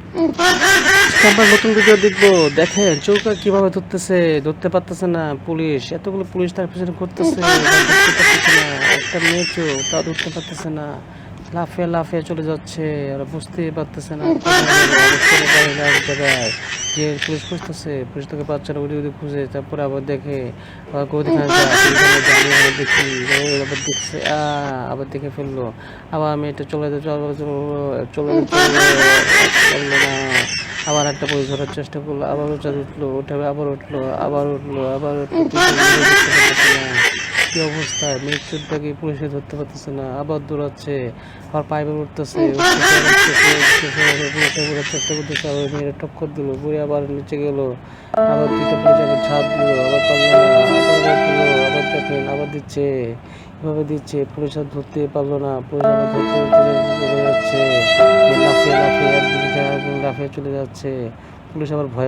আজকে আমরা নতুন ভিডিও দেখবো। দেখেন চৌকা কিভাবে ধরতে পারতেছে না পুলিশ। এতগুলো পুলিশ তার পিছনে ঘুরতেছে, ধরতে পারতেছে না। একটা মেয়ে চোর তা ধরতে পারতেছে না, লাফিয়ে লাফিয়ে চলে যাচ্ছে। আর বুঝতেই পারতেছে না কোথায় গেল। আবার চলে গেল এক জায়গায়, যে পুলিশ খুঁজতেছে, পুলিশ তাকে বাচ্চারা ওদিক ওদিক খুঁজে, তারপরে আবার দেখে আবার ওদিকে যায়, জানি আবার দেখি, আবার দেখছে আবার দেখে ফেললো। আবার মেয়েটা চলে না। আবার একটা পুলিশ ধরার চেষ্টা করলো, আবার উঠে উঠলো, উঠে আবার উঠলো, আবার উঠলো, আবার উঠলো, দেখতে পাচ্ছে না। কি অবস্থা, মৃত্যুটাকে পুলিশে ধরতে পারতেছে না, আবার দৌড়াচ্ছে, আবার পাইপে উঠতেছে, পুলিশে ঘোরার চেষ্টা করতেছে, আবার মেয়েরা টক্কর দিল, ঘুরে আবার নিচে গেল, আবার দুইটা পুলিশ আবার ঝাঁপ দিল, আবার পারলো না, আবার দিল, আবার দেখেন আবার দিচ্ছে, এভাবে দিচ্ছে, পুলিশ আর ধরতে পারলো না, পুলিশ আবার ধরতে ধরতে চলে যাচ্ছে, লাফিয়ে লাফিয়ে একদিকে লাফিয়ে চলে যাচ্ছে, পুলিশ আবার ভয়